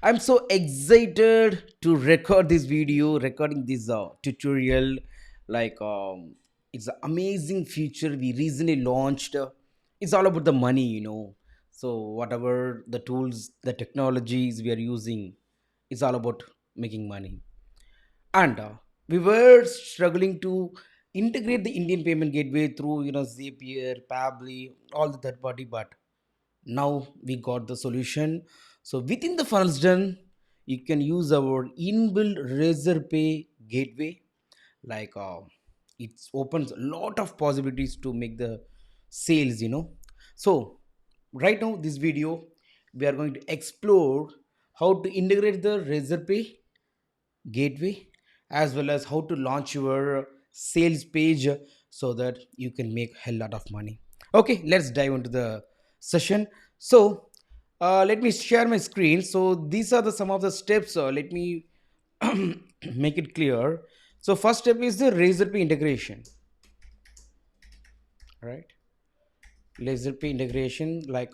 I'm so excited to record this video, recording this tutorial. Like, it's an amazing feature we recently launched. It's all about the money. So, whatever the tools, the technologies we are using, it's all about making money. And we were struggling to integrate the Indian payment gateway through, Zapier, Pabbly, all the third party, but now we got the solution. So within the Funnelsdone, you can use our inbuilt razor pay gateway. Like, it opens a lot of possibilities to make the sales. So right now this video, we are going to explore how to integrate the razor pay gateway, as well as how to launch your sales page so that you can make a lot of money. Okay, let's dive into the session. So let me share my screen. So these are the some of the steps. Let me make it clear. So first step is the razor pay integration, right? Razor pay integration, like,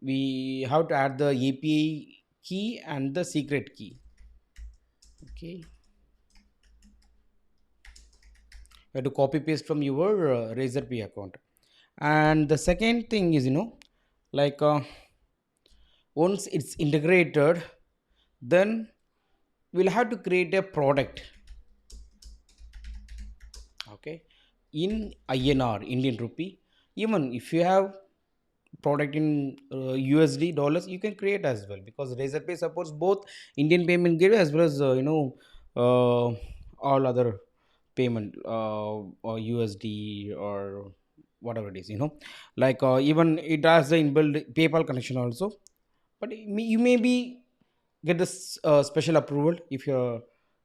we have to add the API key and the secret key. Okay, you have to copy paste from your razorpay account. And the second thing is, like, once it's integrated, then we'll have to create a product. Okay, in INR, Indian rupee. Even if you have product in USD dollars, you can create as well, because razorpay supports both Indian payment gateway as well as uh, all other payment, or USD or whatever it is. Like, even it has the inbuilt PayPal connection also. But you may be get this special approval if you're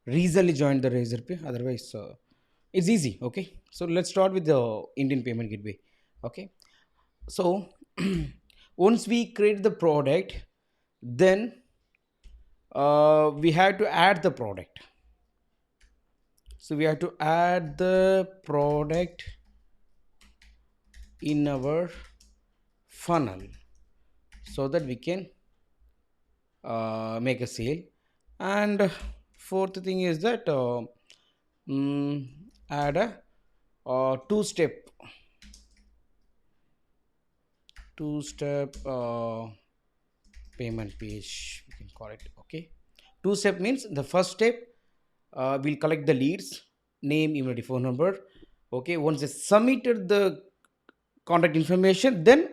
recently joined the razorpay. Otherwise, it's easy. Okay, so let's start with the Indian payment gateway. Okay, so once we create the product, then we have to add the product. So we have to add the product in our funnel so that we can make a sale. And fourth thing is that, mm, add a two step payment page, we can call it. Okay, two step means the first step, we'll collect the leads, name, email ID, phone number. Okay, once they submitted the contact information, then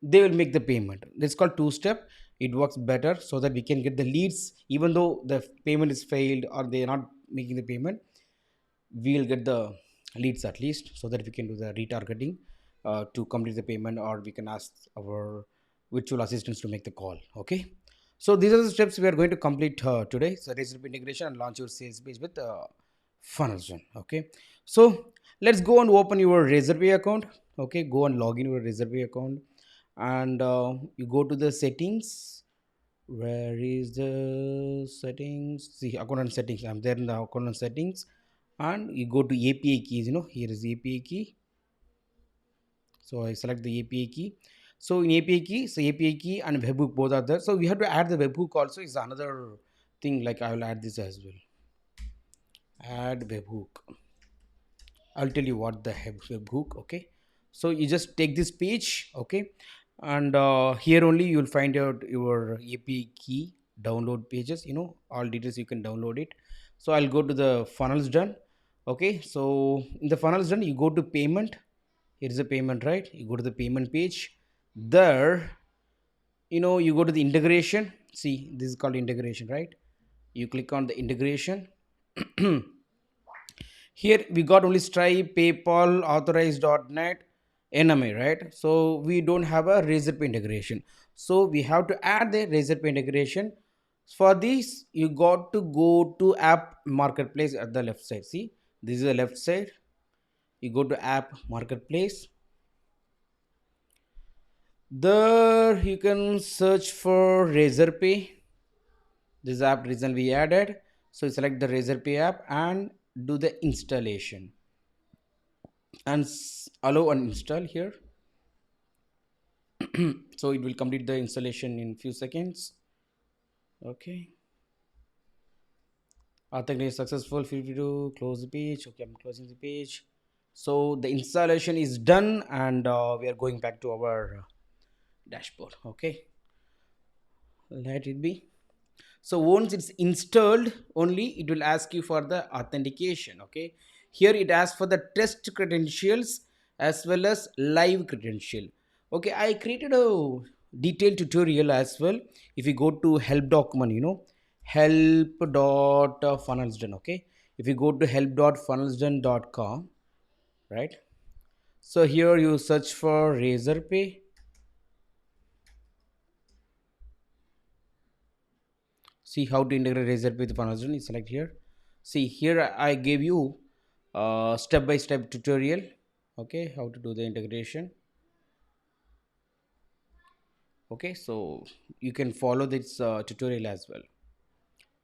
they will make the payment. That's called two step. It works better so that we can get the leads. Even though the payment is failed or they are not making the payment, we'll get the leads at least, so that we can do the retargeting to complete the payment, or we can ask our virtual assistants to make the call. Okay, so these are the steps we are going to complete today. So recipe integration and launch your sales page with Funnelsdone. Okay, so let's go and open your razorpay account. Okay, go and log in your razorpay account, and you go to the settings. Where is the settings? See, account and settings. I'm there in the account and settings, and you go to API keys. Here is API key. So I select the API key. So in API key, so API key and webhook both are there. So we have to add the webhook also. Is another thing. Like, I will add this as well. Add webhook. I'll tell you what the webhook. Okay, so you just take this page. Okay, and here only you will find out your API key download pages. All details, you can download it. So I'll go to the Funnelsdone. Okay, so in the Funnelsdone, you go to payment. Here is a payment, right? You go to the payment page. There, you go to the integration. See, this is called integration, right? You click on the integration. Here we got only Stripe, PayPal, authorized.net, NMA, right? So we don't have a razorpay integration. So we have to add the razorpay integration. For this, you got to go to app marketplace at the left side. See, this is the left side. You go to app marketplace. There you can search for razorpay. This app recently added. So select the razorpay app and do the installation, and allow uninstall here. So it will complete the installation in few seconds. Okay, authentication is successful. Feel free to close the page. Okay, I'm closing the page. So the installation is done, and we are going back to our dashboard. Okay, let it be. So once it's installed, only it will ask you for the authentication. Okay, here it asks for the test credentials as well as live credential. Okay, I created a detailed tutorial as well. If you go to help document, help dot funnelsdone. Okay, if you go to help.funnelsdone.com, right? So here you search for razorpay. See how to integrate razorpay with funnelsdone. You select here. See here I gave you step by step tutorial. Okay, how to do the integration. Okay, so you can follow this tutorial as well.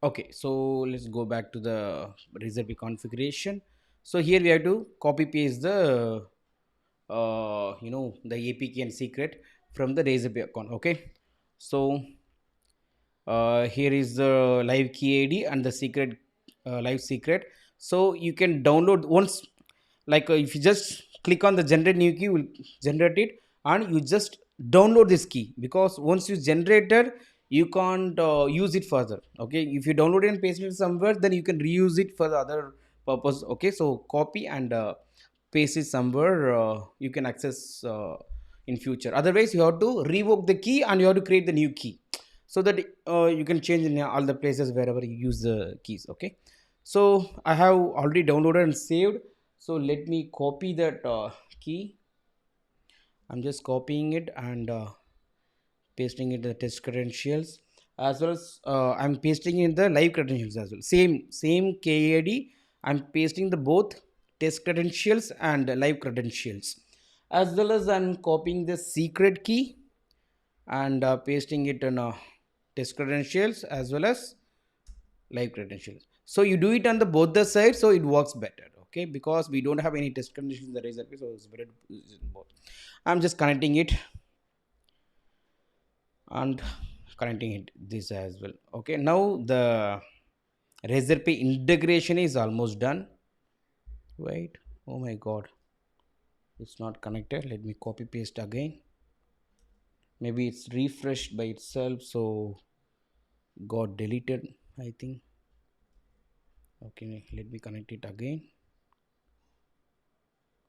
Okay, so let's go back to the razorpay configuration. So here we have to copy paste the the apk and secret from the razorpay account. Okay, so here is the live key id and the secret, live secret. So you can download once, like if you just click on the generate new key, will generate it, and you just download this key, because once you generated, you can't use it further. Okay, if you download it and paste it somewhere, then you can reuse it for the other purpose. Okay, so copy and paste it somewhere, you can access in future. Otherwise you have to revoke the key and you have to create the new key, so that you can change in all the places wherever you use the keys. Okay, so I have already downloaded and saved. So let me copy that key. I'm just copying it and pasting it the test credentials, as well as I'm pasting in the live credentials as well. Same KID. I'm pasting the both test credentials and live credentials, as well as I'm copying the secret key and pasting it in test credentials as well as live credentials. So you do it on the both the sides, so it works better. Okay, because we don't have any test credentials in the razorpay, so it's better to use it both. I'm just connecting it and connecting it this as well. Okay, now the razorpay integration is almost done. Wait, oh my god, it's not connected. Let me copy paste again. Maybe it's refreshed by itself, so got deleted, I think. Okay, let me connect it again.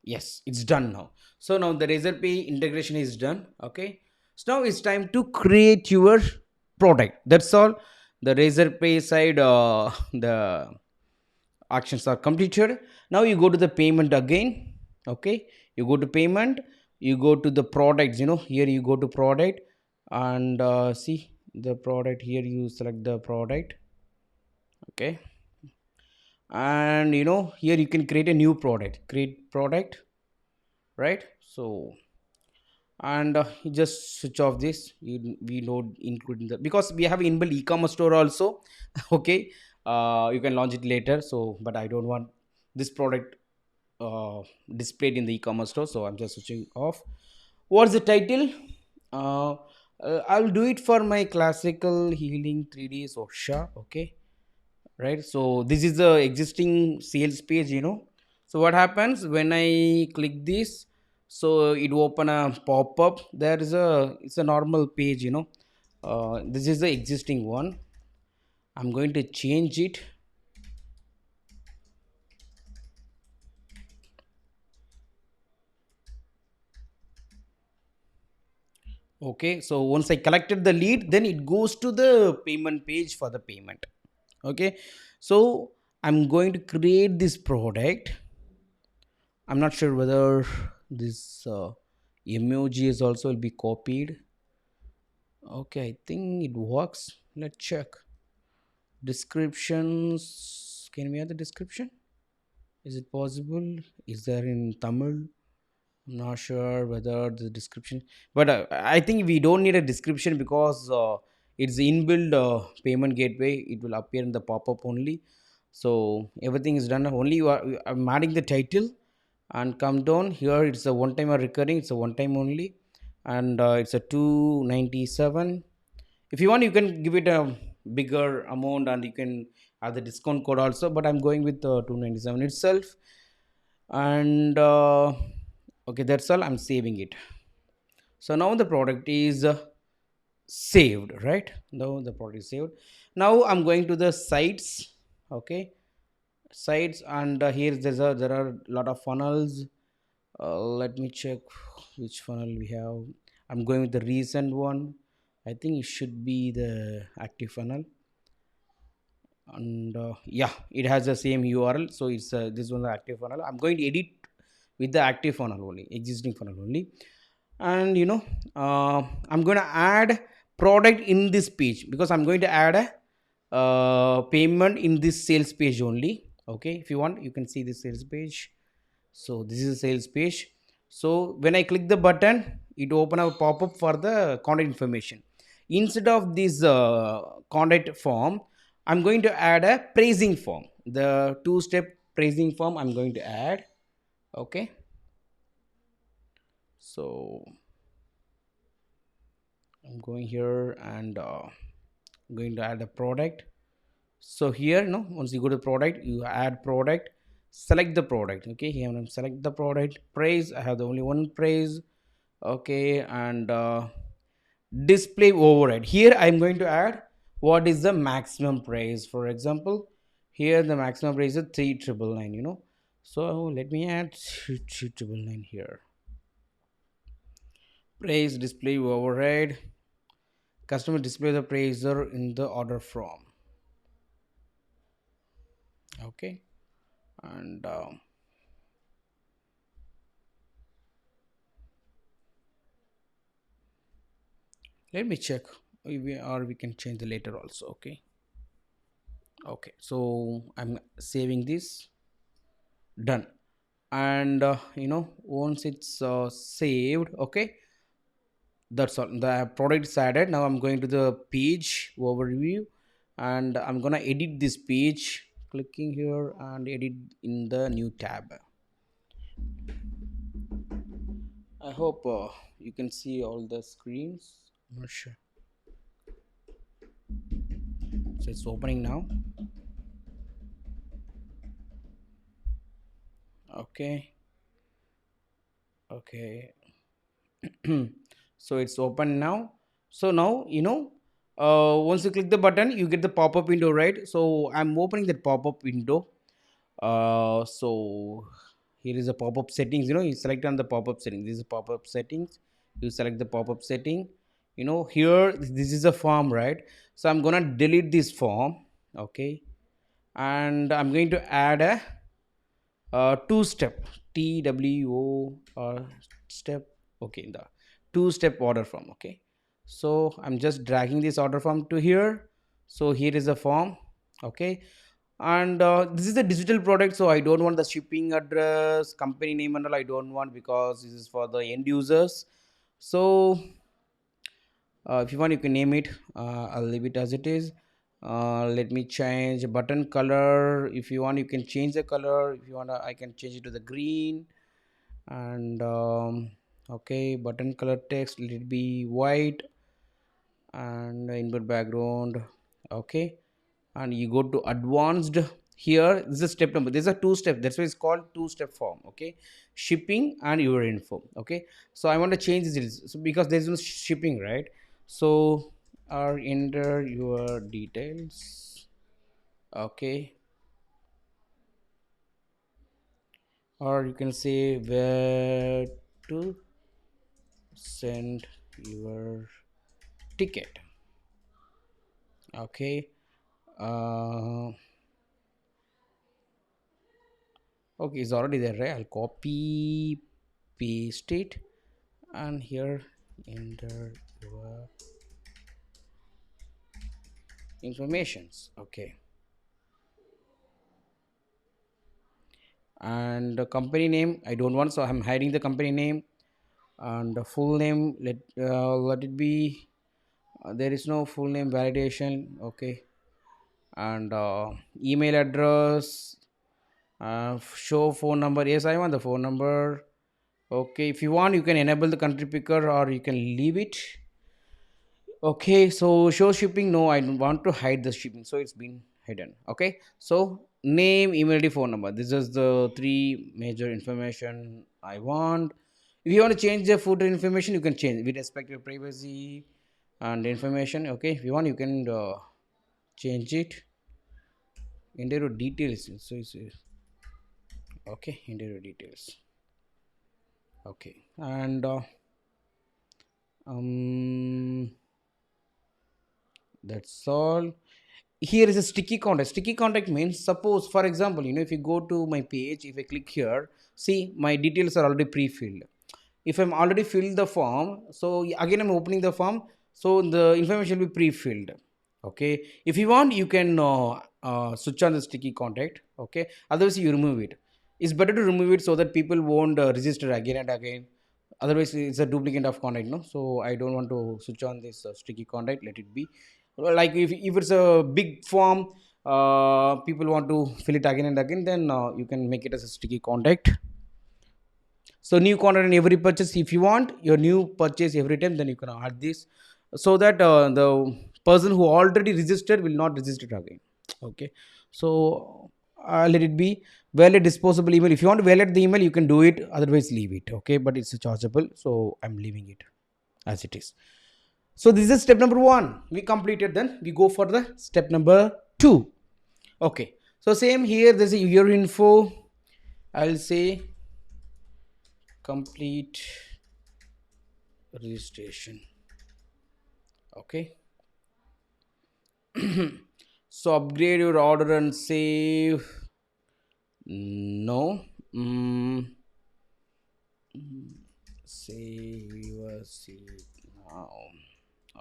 Yes, it's done now. So now the razorpay integration is done. Okay, so now it's time to create your product. That's all. The razorpay side, the actions are completed. Now you go to the payment again. Okay, you go to payment, you go to the products. Here you go to product and see the product. Here you select the product. Okay, and here you can create a new product. Create product, right? So and you just switch off this. We load including the, because we have inbuilt e-commerce store also. Okay, you can launch it later. So but I don't want this product uh, displayed in the e-commerce store, so I'm just switching off. What's the title? uh, I'll do it for my classical healing 3D Osha. Okay, right? So this is the existing sales page. So what happens when I click this? So it open a pop-up. There is a, it's a normal page. This is the existing one. I'm going to change it. Okay, so once I collected the lead, then it goes to the payment page for the payment. Okay, so I'm going to create this product. I'm not sure whether this emoji is also will be copied. Okay, I think it works. Let's check. Descriptions. Can we have the description? Is it possible? Is there in Tamil? I'm not sure whether the description, but I think we don't need a description, because it's inbuilt payment gateway. It will appear in the pop-up only. So everything is done. Only I'm adding the title and come down here. It's a one time or recurring. It's a one time only, and it's a 297. If you want, you can give it a bigger amount, and you can have the discount code also, but I'm going with 297 itself. And okay, that's all. I'm saving it. So now the product is saved, right? Now the product is saved. Now I'm going to the sites. Okay, sites, and here there are a lot of funnels. Let me check which funnel we have. I'm going with the recent one. I think it should be the active funnel. And yeah, it has the same URL, so it's this one, the active funnel. I'm going to edit with the active funnel only, existing funnel only. And I'm going to add product in this page, because I'm going to add a payment in this sales page only. Okay, if you want, you can see the sales page. So this is a sales page. So when I click the button, it open a pop-up for the contact information. Instead of this contact form, I'm going to add a pricing form. The two-step pricing form I'm going to add. Okay, so I'm going here, and I'm going to add a product. So here, once you go to product, you add product, select the product. Okay, here I'm select the product. Price, I have the only one price. Okay, and display override, here I'm going to add what is the maximum price. For example, here the maximum price is 3999. So let me add 3999 here. Price display override, customer display the price in the order form. Okay, and let me check, or we can change the later also. Okay, okay, so I'm saving this. Done. And once it's saved, okay, that's all. The product is added. Now I'm going to the page overview, and I'm gonna edit this page, clicking here and edit in the new tab. I hope you can see all the screens. I'm not sure. So it's opening now. Okay, okay. So it's open now. So now, once you click the button, you get the pop-up window, right? So I'm opening that pop-up window. So here is a pop-up settings. You select on the pop-up settings. This is pop-up settings. You select the pop-up setting. Here this is a form, right? So I'm gonna delete this form. Okay, and I'm going to add a two-step TWO step. Okay, the two-step order form. Okay, so I'm just dragging this order form to here. So here is the form. Okay, and this is a digital product, so I don't want the shipping address, company name and all. I don't want, because this is for the end users. So if you want, you can name it. I'll leave it as it is. Let me change button color. If you want, you can change the color. If you want, I can change it to the green. And okay, button color text, let it be white, and input background. Okay, and you go to advanced. Here, this is step number. There's a two step, that's why it's called two-step form. Okay, shipping and your info. Okay, so I want to change this, so because there's no shipping, right? So or enter your details. Okay, or you can say where to send your ticket. Okay, uh okay, it's already there, right? I'll copy paste it, and here enter your informations. Okay, and the company name I don't want, so I'm hiding the company name. And the full name, let it be, there is no full name validation. Okay, and email address, show phone number. Yes, I want the phone number. Okay, if you want, you can enable the country picker, or you can leave it. Okay, so show shipping. No, I don't want to hide the shipping, so it's been hidden. Okay, so name, email ID, phone number. This is the three major information I want. If you want to change the footer information, you can change with respect to your privacy and information. Okay, if you want, you can change it. Interior details. So it's okay. Interior details. Okay, and um, that's all. Here is a sticky contact. Sticky contact means, suppose for example, if you go to my page, if I click here, see my details are already pre-filled. If I'm already filled the form, so again I'm opening the form, so the information will be pre-filled. Okay, if you want, you can switch on the sticky contact. Okay, otherwise you remove it. It's better to remove it so that people won't register again and again. Otherwise it's a duplicate of contact, no, so I don't want to switch on this sticky contact. Let it be. Well, like if it's a big form, people want to fill it again and again, then you can make it as a sticky contact. So new contact in every purchase. If you want your new purchase every time, then you can add this, so that the person who already registered will not register it again. Okay, so let it be. Valid disposable email. If you want to valid the email, you can do it, otherwise leave it. Okay, but it's chargeable, so I'm leaving it as it is. So this is step number one. We completed. Then we go for the step number two. Okay. So same here. There's a your info. I'll say complete registration. Okay. So upgrade your order and save. No. Mm, save your seat now.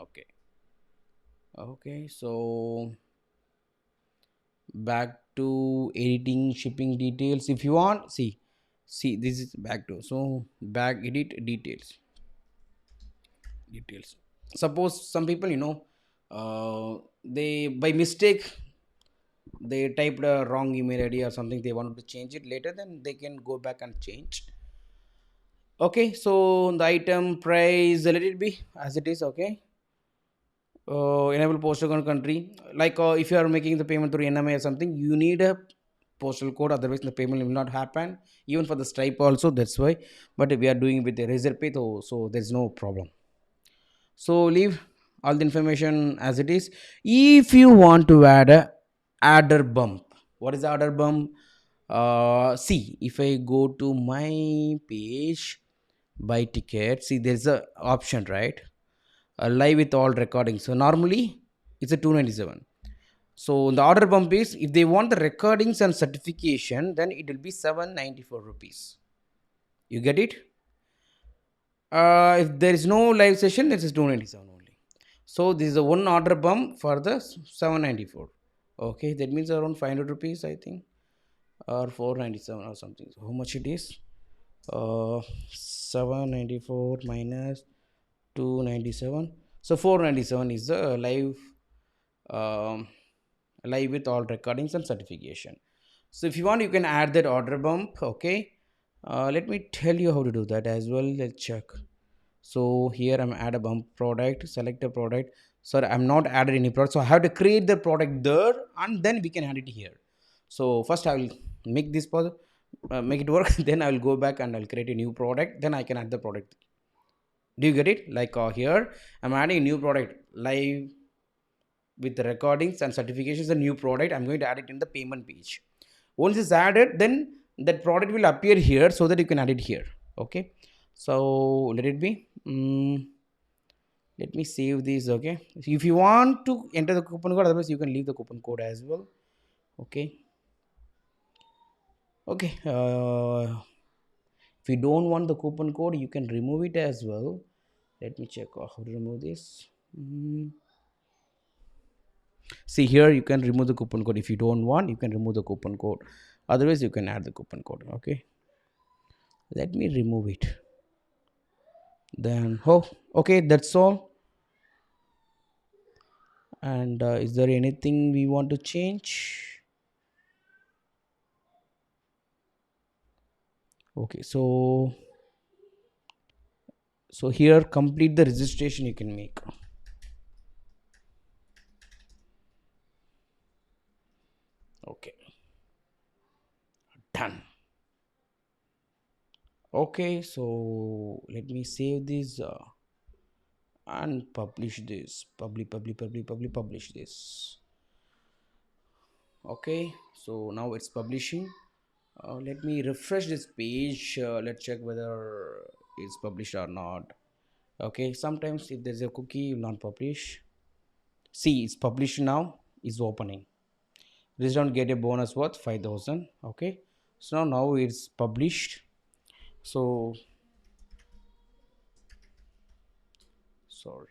Okay. Okay. So back to editing shipping details. If you want, see this is back to, so back edit details. Suppose some people, they by mistake they typed a wrong email id or something, they wanted to change it later, then they can go back and change. Okay, so the item price, let it be as it is. Okay, enable postal code country, like if you are making the payment through NMI or something, you need a postal code, otherwise the payment will not happen. Even for the Stripe also, that's why. But we are doing with the Razorpay, so there's no problem. So leave all the information as it is. If you want to add a adder bump, what is the adder bump? See, if I go to my page, buy ticket, see there's a option, right? Live with all recordings. So normally it's a 297. So the order bump is, if they want the recordings and certification, then it will be 794 rupees. You get it? If there is no live session, this is 297 only. So this is a one order bump for the 794. Okay, that means around 500 rupees, I think, or 497 or something. So how much it is? 794 minus 297. So 497 is the um, live with all recordings and certification. So if you want, you can add that order bump. Okay, let me tell you how to do that as well. Let's check. So here I'm add a bump product, select a product. Sorry, I'm not added any product, so I have to create the product there and then we can add it here. So first I will make this make it work. Then I will go back and I'll create a new product, then I can add the product. Do you get it? Like here I'm adding a new product, live with the recordings and certifications, a new product. I'm going to add it in the payment page. Once it's added, then that product will appear here, so that you can add it here. Okay, so let it be. Let me save this. Okay, if you want to enter the coupon code, otherwise you can leave the coupon code as well. Okay. Okay, if you don't want the coupon code, you can remove it as well. Let me check how to remove this. See here, you can remove the coupon code. If you don't want, you can remove the coupon code, otherwise you can add the coupon code. Okay, let me remove it. Then oh, okay, that's all. And is there anything we want to change? Okay, so here complete the registration you can make. Okay, done. Okay, so let me save this and publish this. Publish this. Okay, so now it's publishing. Let me refresh this page. Let's check whether it's published or not. Okay, sometimes if there's a cookie, it will not publish. See, it's published now. It's opening. This don't get a bonus worth 5,000. Okay, so now it's published. So sorry.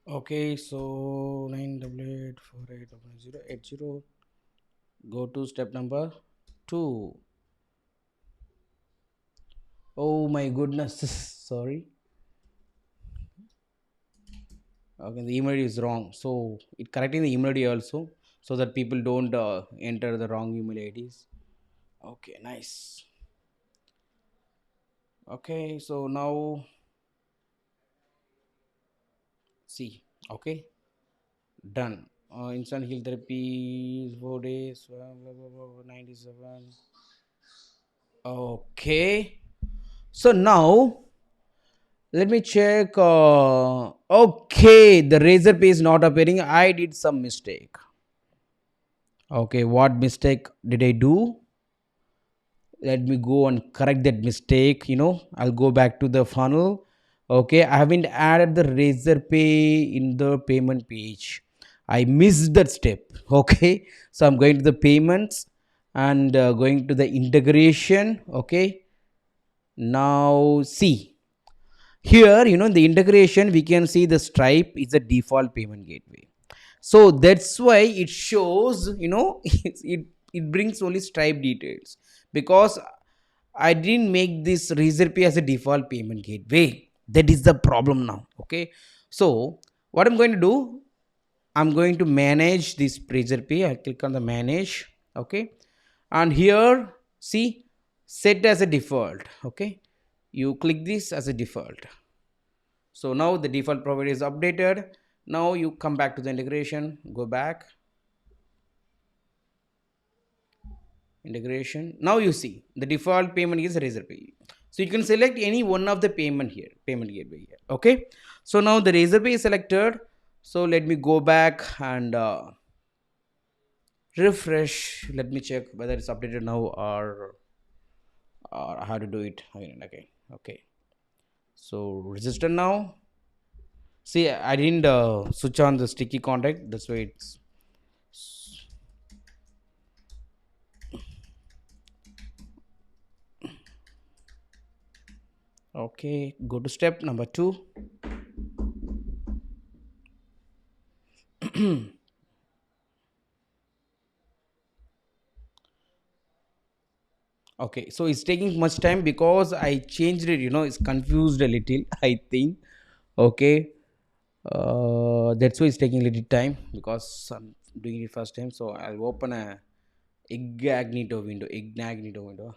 Okay, so 988488080. Go to step number 2. Oh my goodness, sorry. Okay, the email is wrong. So it correcting the email ID also, so that people don't enter the wrong email IDs. Okay, nice. Okay, so now see. Okay, done. Instant heal therapy 4 days. Blah, blah, blah, blah, 97. Okay. So now let me check. Okay, the razor pay is not appearing. I did some mistake. Okay, what mistake did I do? Let me go and correct that mistake. I'll go back to the funnel. Okay, I haven't added the razor pay in the payment page. I missed that step. Okay, so I'm going to the payments and going to the integration. Okay, now see. Here, in the integration, we can see the Stripe is a default payment gateway. So that's why it shows, it brings only Stripe details, because I didn't make this Razorpay as a default payment gateway. That is the problem now. Okay. So what I'm going to do, I'm going to manage this Razorpay. I click on the manage. Okay. And here, see, set as a default. Okay. You click this as a default. So now the default provider is updated. Now you come back to the integration, go back, integration. Now you see the default payment is Razorpay. So you can select any one of the payment here, payment gateway here. Okay. So now the Razorpay is selected. So let me go back and refresh. Let me check whether it's updated now, or how to do it again. Okay. Okay. So register now. See, I didn't switch on the sticky contact. That's why it's okay. Go to step number 2. Okay, so it's taking much time because I changed it. It's confused a little. I think. Okay, that's why it's taking a little time, because I'm doing it first time. So I'll open a Ignito window. Ignito window.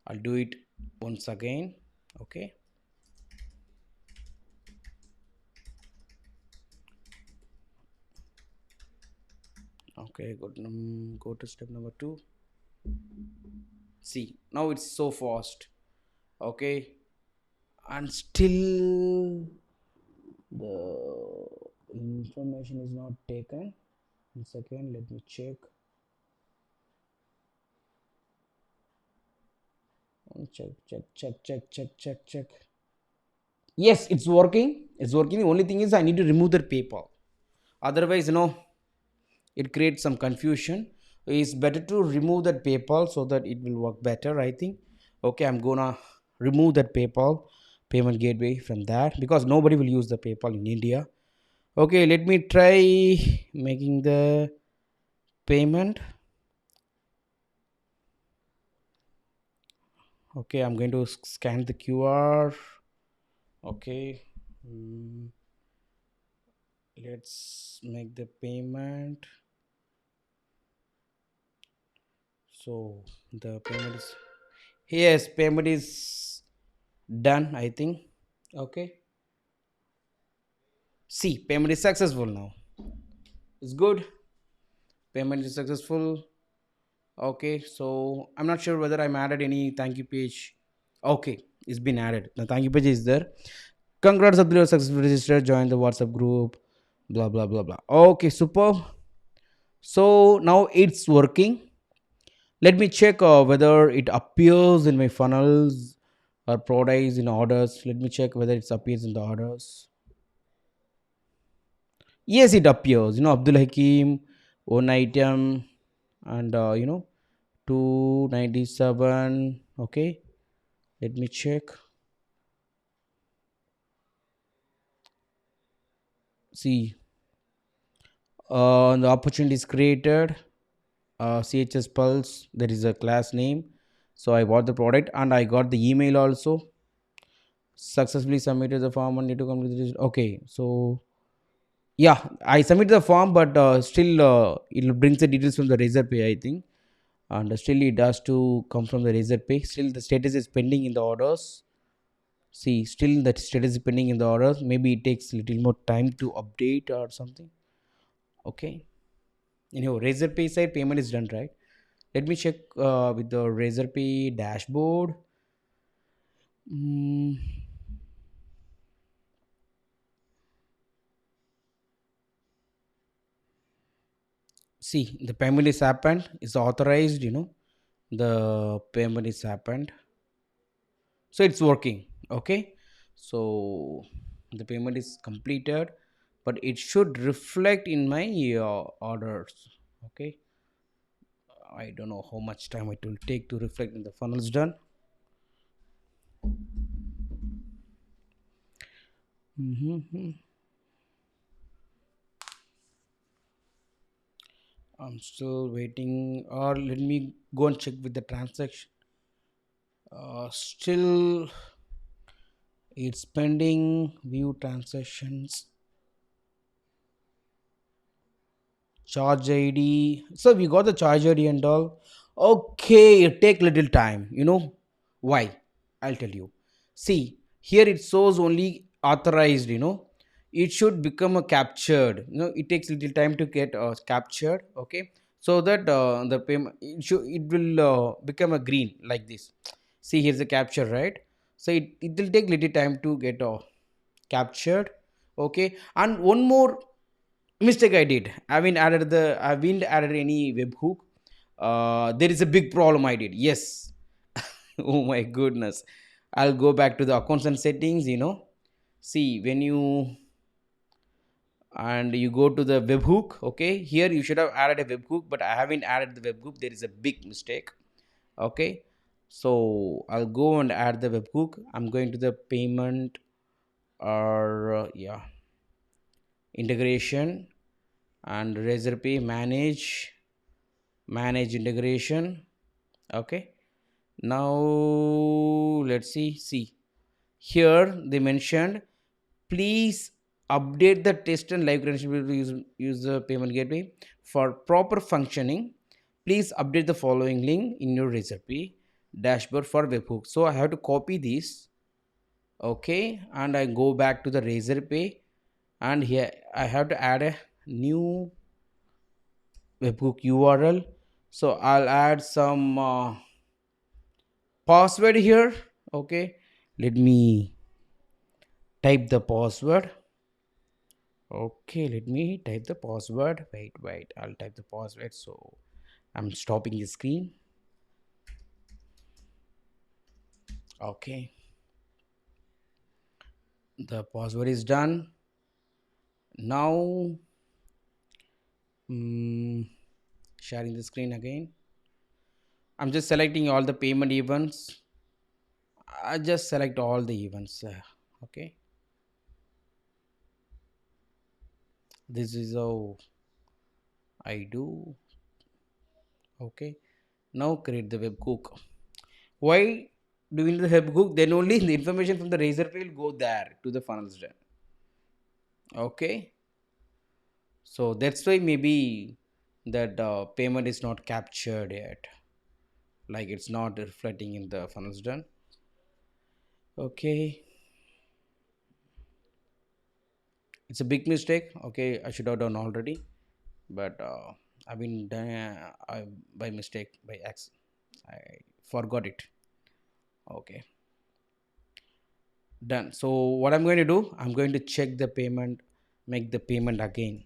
I'll do it once again. Okay. Okay. Go to step number 2. See, now it's so fast. Okay, and still the information is not taken. One second, let me check. Check. Yes, it's working. It's working. The only thing is I need to remove the PayPal. Otherwise, it creates some confusion. It's better to remove that PayPal so that it will work better, I think. Okay, I'm gonna remove that PayPal payment gateway from that, because nobody will use the PayPal in India. Okay, let me try making the payment. Okay, I'm going to scan the QR. Okay, let's make the payment. So the payment is, yes, payment is done, I think. Okay. See, payment is successful now. It's good. Payment is successful. Okay, so I'm not sure whether I'm added any thank you page. Okay, it's been added. The thank you page is there. Congrats, Abdul, successfully registered. Join the WhatsApp group. Blah blah blah blah. Okay, super. So now it's working. Let me check whether it appears in my funnels or products in orders. Let me check whether it appears in the orders. Yes, it appears. Abdul Hakim, one item, and 297. Okay, let me check. See, the opportunity is created. CHS Pulse. There is a class name. So I bought the product and I got the email also. Successfully submitted the form and need to complete this. Okay, so yeah, I submitted the form, but still it brings the details from the Razor Pay, I think, and still it has to come from the Razor Pay. Still, the status is pending in the orders. See, still the status is pending in the orders. Maybe it takes little more time to update or something. Okay. Razor Pay side payment is done, right? Let me check with the Razor Pay dashboard. Mm, see, the payment is happened. It's authorized. The payment is happened. So it's working. Okay. So the payment is completed, but it should reflect in my orders. Okay. I don't know how much time it will take to reflect in the funnels done. Mm-hmm. I'm still waiting, or let me go and check with the transaction. Still, it's pending. View transactions, charge ID. So we got the charge ID and all. Okay, it take little time. Why? I'll tell you. See, here it shows only authorized. It should become a captured. It takes little time to get captured. Okay, so that the payment it will become a green like this. See, here's the capture, right? So it will take little time to get captured. Okay, and one more mistake I did. I haven't added any webhook. There is a big problem I did. Yes. Oh my goodness. I'll go back to the accounts and settings. See, when you go to the webhook. Okay, here you should have added a webhook, but I haven't added the webhook. There is a big mistake. Okay, so I'll go and add the webhook. I'm going to the payment, or yeah, integration, and Razor Pay manage integration. Okay, now let's see here they mentioned, please update the test and live credential to use the payment gateway for proper functioning. Please update the following link in your recipe dashboard for webhook. So I have to copy this. Okay, and I go back to the Razor Pay, and here I have to add a new webhook URL. So I'll add some password here. Okay, let me type the password. Okay, let me type the password. Wait, I'll type the password. So I'm stopping the screen. Okay, the password is done. Now sharing the screen again. I'm just selecting all the payment events. I just select all the events. Okay, this is how I do. Okay, now create the webhook. Why doing the webhook? Then only the information from the Razor will go there to the Funnelsdone. Okay, so that's why maybe that payment is not captured yet. like it's not reflecting in the funnels done. Okay, it's a big mistake. Okay, I should have done already, but I've been done by mistake, by accident. I forgot it. Okay, done. So what I'm going to do, I'm going to check the payment, make the payment again.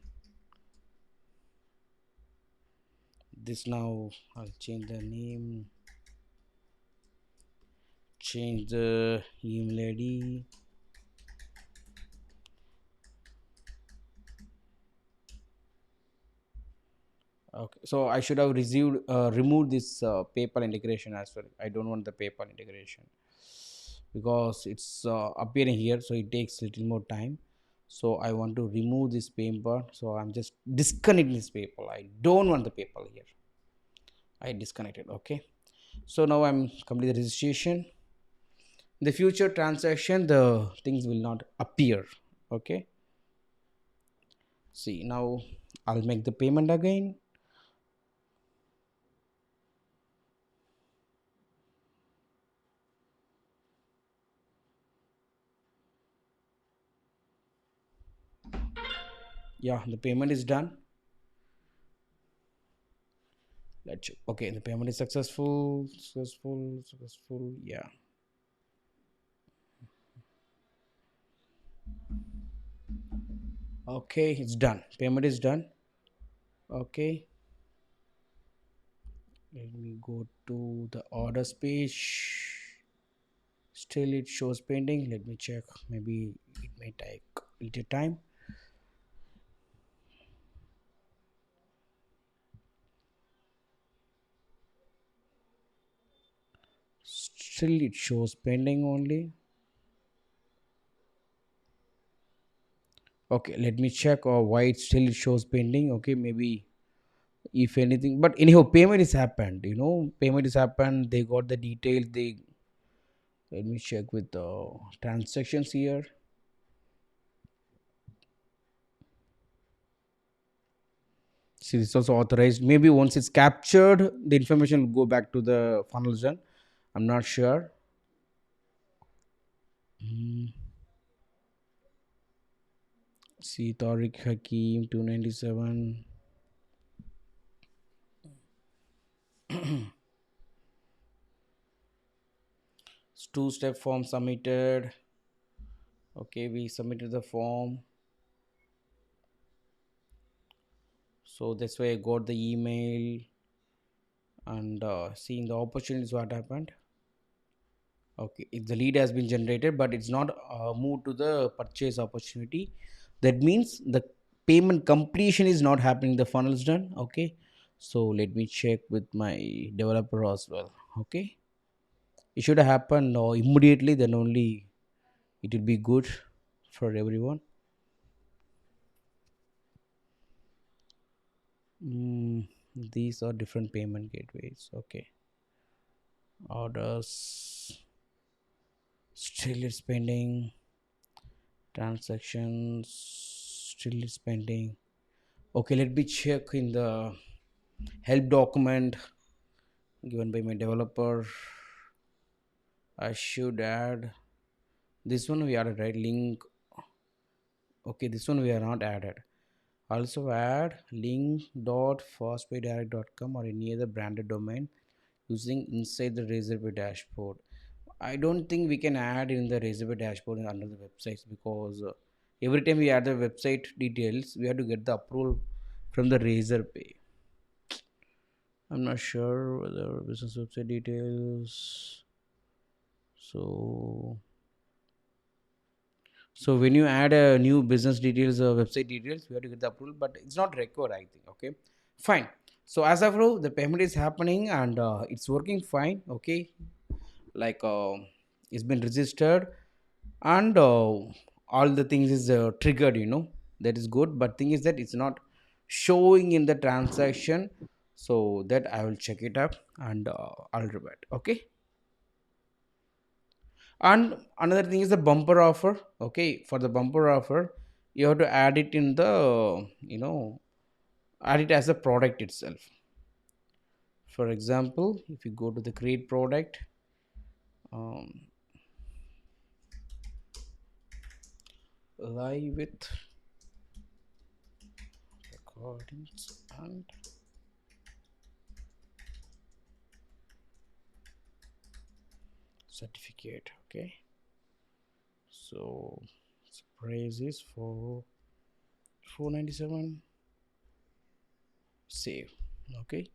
This now, I'll change the name, change the email ID. Okay, so I should have received removed this PayPal integration as well. I don't want the PayPal integration because it's appearing here, so it takes little more time. So I want to remove this PayPal. So I'm just disconnecting this PayPal. I don't want the PayPal here. I disconnected. Okay. So now I'm complete the registration. In the future transaction, the things will not appear. Okay. See now, I'll make the payment again. Yeah, the payment is done. Let's check. Okay, the payment is successful. Yeah. Okay, it's done. Payment is done. Okay, let me go to the orders page. Still, it shows pending. Let me check. Maybe it may take a little time. Still, it shows pending only. Okay, let me check why it still shows pending. Okay, maybe if anything, but anyhow, payment is happened. Payment is happened. They got the details. They Let me check with the transactions here. See, this also authorized. Maybe once it's captured, the information will go back to the funnel gen. I'm not sure. Mm. See, Tariq Hakim 297. Two-step form submitted. Okay, we submitted the form. So that's why I got the email and seeing the opportunities what happened. Okay, if the lead has been generated, but it's not moved to the purchase opportunity. That means the payment completion is not happening. The funnel's done. Okay, so let me check with my developer as well. Okay, it should happen immediately. Then only it will be good for everyone. Mm, these are different payment gateways. Okay, orders still it's pending. Transactions still it's pending. Okay, let me check in the help document given by my developer. I should add this one. We added, right? Link. Okay, this one we are not added. Also add link.fastpaydirect.com or any other branded domain using inside the Razorpay dashboard. I don't think we can add in the Razorpay dashboard under the websites because every time we add the website details, we have to get the approval from the Razorpay. I'm not sure whether business website details. So, so when you add a new business details or website details, we have to get the approval, but it's not required, I think. Okay, fine. So as of now, the payment is happening and it's working fine. Okay, like it's been registered and all the things is triggered. That is good. But thing is that it's not showing in the transaction, so that I will check it up and I'll revert. Okay. And another thing is the bumper offer. Okay, for the bumper offer, you have to add it in the add it as a product itself. For example, if you go to the create product, um, live with recordings and certificate. Okay, so price is for 497. Save. Okay,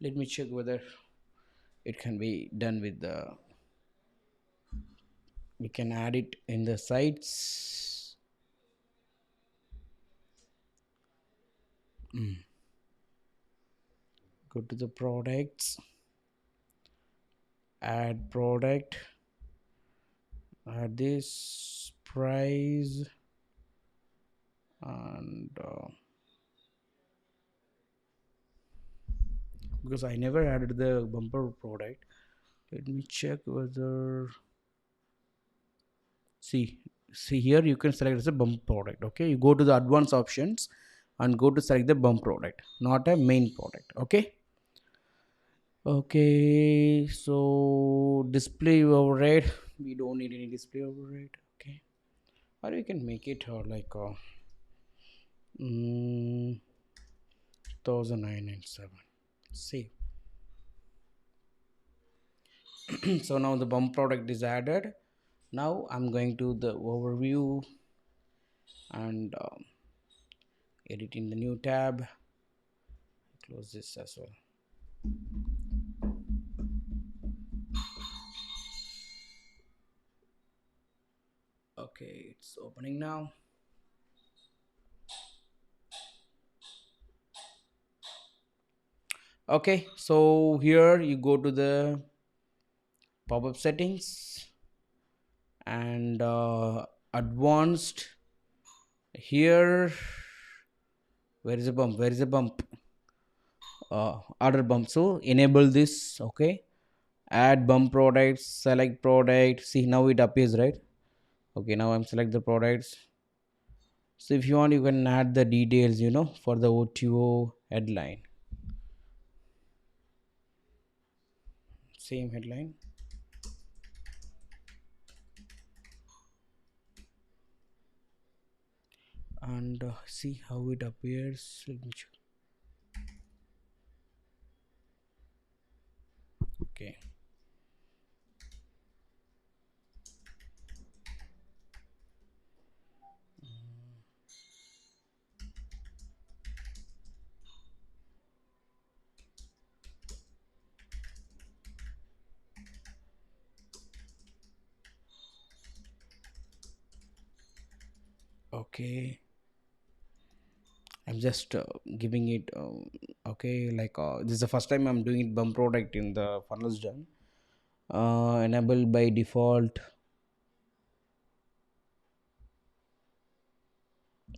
let me check whether it can be done with the, we can add it in the sites. Go to the products, add product, add this price, and because I never added the bumper product, let me check whether, see, here you can select as a bump product. Okay, you go to the advanced options and go to select the bump product, not a main product. Okay. Okay, so display override, we don't need any display override. Okay, or we can make it like 1997. Save. So now the bump product is added. Now I'm going to the overview and edit in the new tab. Close this as well. Okay, it's opening now. Okay, so here you go to the pop-up settings and advanced. Here, where is the bump? Where is the bump? Order bump. So enable this. Okay, add bump products, select product. See, now it appears, right? Okay, now I'm select the products. So if you want, you can add the details, for the OTO headline. Same headline. And see how it appears. Let me check. Okay. Okay. I'm just giving it. Okay, like this is the first time I'm doing it bump product in the Funnelsdone. Enable by default.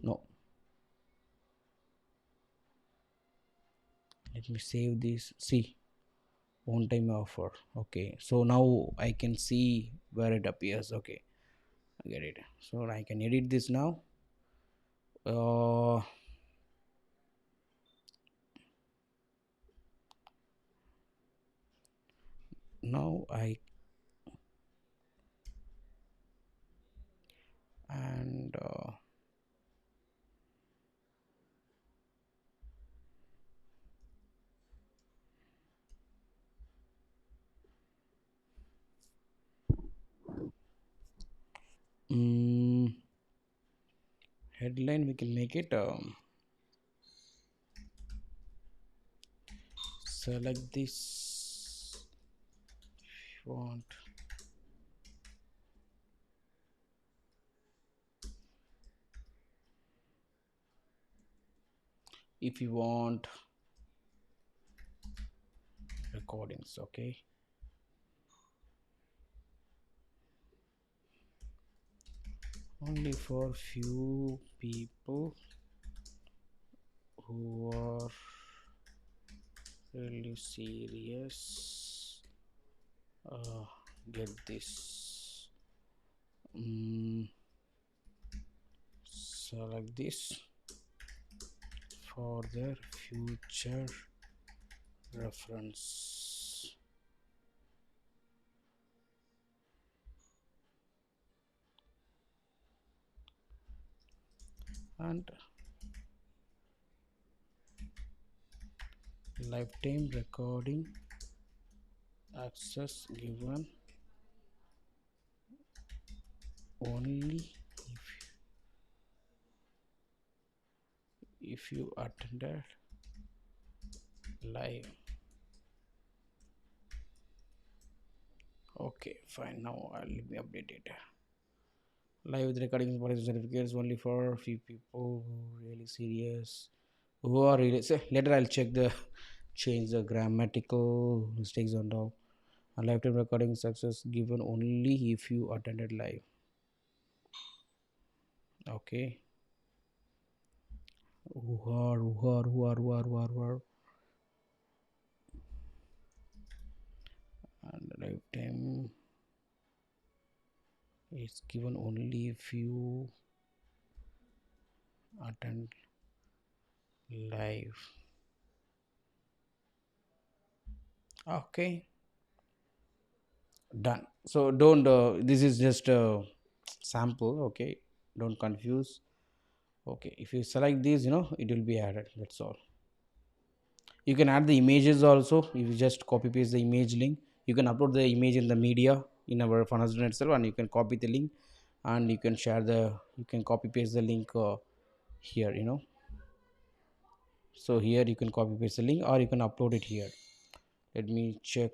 No. Let me save this. See, one time offer. Okay, so now I can see where it appears. Okay, I get it. So I can edit this now. Now I and headline we can make it select this if you want. If you want recordings, okay, only for few people who are really serious, get this. Select this for their future reference and lifetime recording access given only if you attended live. Okay, fine. Now let me update it. Live with recording policy certificates only for few people who really serious. Who are really so later I'll check the change the grammatical mistakes and all. A lifetime recording success given only if you attended live. Okay. Who are and lifetime is given only if you attend live. Okay, done. So don't this is just a sample. Okay, don't confuse. Okay, if you select these, it will be added. That's all. You can add the images also. If you just copy paste the image link, you can upload the image in the media in our Funnelsdone itself, and you can copy the link, and you can share the you can copy paste the link here. So here you can copy paste the link, or you can upload it here. Let me check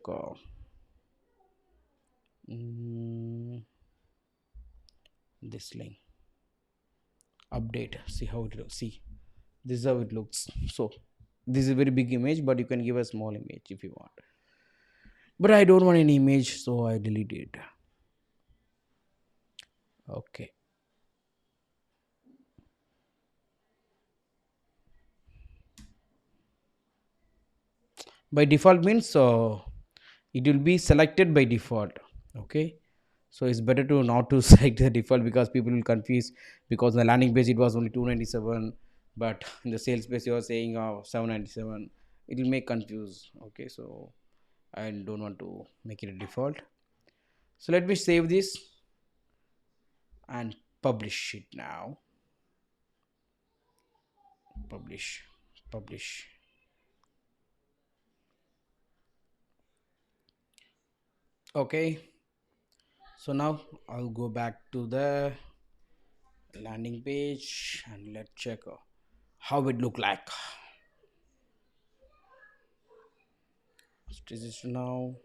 mm, this link. Update. See how it looks. See, this is how it looks. So this is a very big image, but you can give a small image if you want. But I don't want any image, so I delete it. Okay. By default means it will be selected by default. Okay. So it's better to not to select the default, because people will confuse, because the landing page it was only 297, but in the sales page you are saying 797. It will make confuse. Okay, so I don't want to make it a default. So let me save this and publish it now. Publish. Okay, so now I'll go back to the landing page and let's check how it look like. This is now.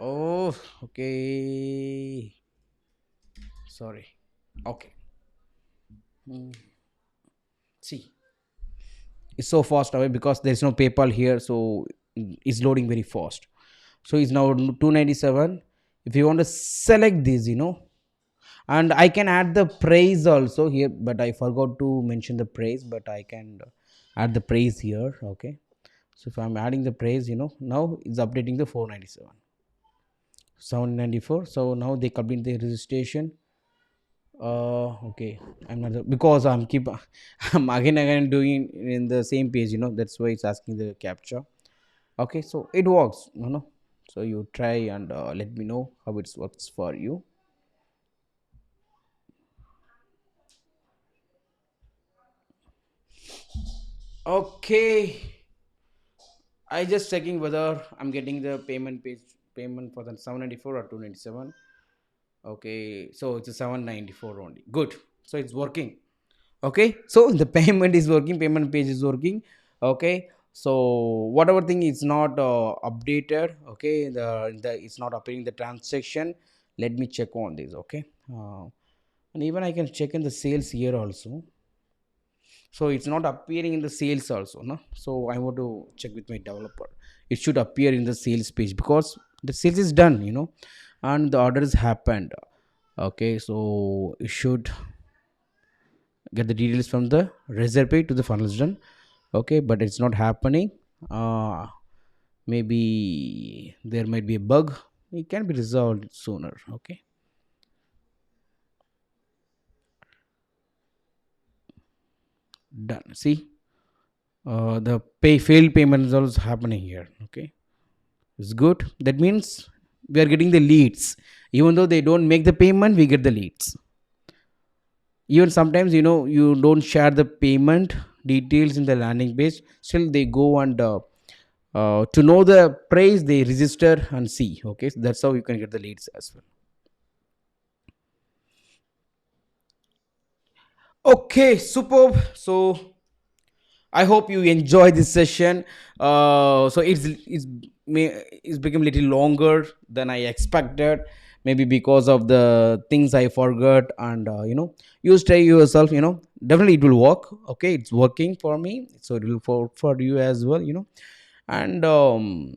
Oh, okay. Sorry. Okay. Hmm. See, it's so fast away because there's no PayPal here, so it's loading very fast. So it's now 297. If you want to select this, and I can add the price also here, but I forgot to mention the price, but I can add the price here. Okay. So if I'm adding the price, now it's updating the 497. 794. So now they complete the registration. Okay, I'm not because I'm keep I'm again doing in the same page, that's why it's asking the captcha. Okay, so it works, so you try and let me know how it works for you. Okay, I just checking whether I'm getting the payment for the 794 or 297. Okay, so it's a 794 only. Good, so it's working. Okay, so the payment is working, payment page is working. Okay, so whatever thing is not updated, okay, the it's not appearing the transaction. Let me check on this. Okay, and even I can check in the sales here also. So it's not appearing in the sales also, no. So I want to check with my developer. It should appear in the sales page because the sales is done, and the orders happened. Okay, so it should get the details from the reserve page to the funnels done. Okay, but it's not happening. maybe there might be a bug. It can be resolved sooner. Okay, done. See, the pay failed payment is also happening here. Okay, it's good. That means we are getting the leads. Even though they don't make the payment, we get the leads. Even sometimes, you don't share the payment details in the landing page. Still, they go and to know the price, they register and see. Okay, so that's how you can get the leads as well. Okay, superb. So I hope you enjoy this session. So it's become a little longer than I expected. Maybe because of the things I forgot, and you stay yourself. Definitely it will work. Okay, it's working for me, so it will for you as well. And um,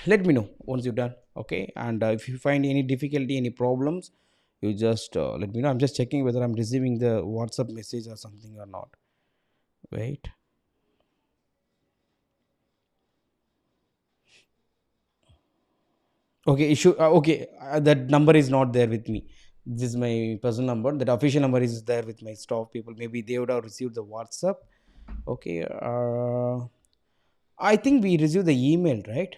let me know once you're done. Okay, and if you find any difficulty, any problems, you just let me know. I'm just checking whether I'm receiving the WhatsApp message or something or not. Wait. Okay, issue. Okay, that number is not there with me. This is my personal number. That official number is there with my staff people. Maybe they would have received the WhatsApp. Okay. I think we received the email, right?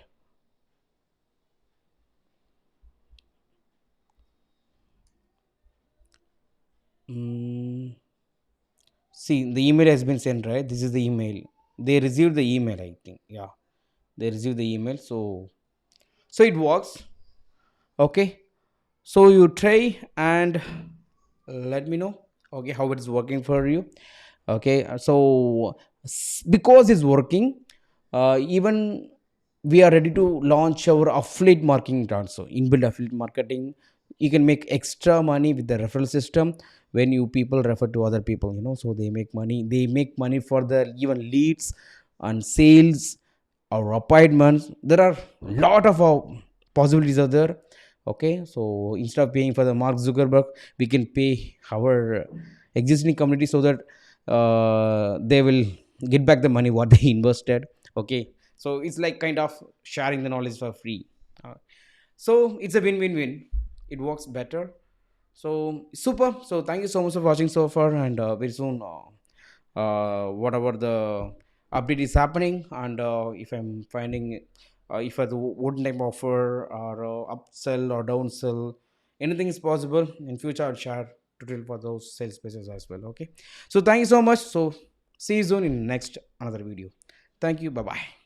Mm, see, the email has been sent, right? This is the email. They received the email, I think. Yeah, they received the email. So it works. Okay. So you try and let me know. Okay, how it's working for you. Okay, so because it's working, even we are ready to launch our affiliate marketing also. Inbuilt affiliate marketing, you can make extra money with the referral system when you people refer to other people. So they make money for the even leads and sales or appointments. There are lot of possibilities are there. Okay, so instead of paying for the Mark Zuckerberg, we can pay our existing community, so that they will get back the money what they invested. Okay, so it's like kind of sharing the knowledge for free. Uh, so it's a win-win-win. It works better. So super. So thank you so much for watching so far, and very soon, whatever the update is happening, and if I'm finding, if I would name offer or upsell or downsell, anything is possible in future. I'll share tutorial for those sales pages as well. Okay. So thank you so much. So see you soon in next another video. Thank you. Bye bye.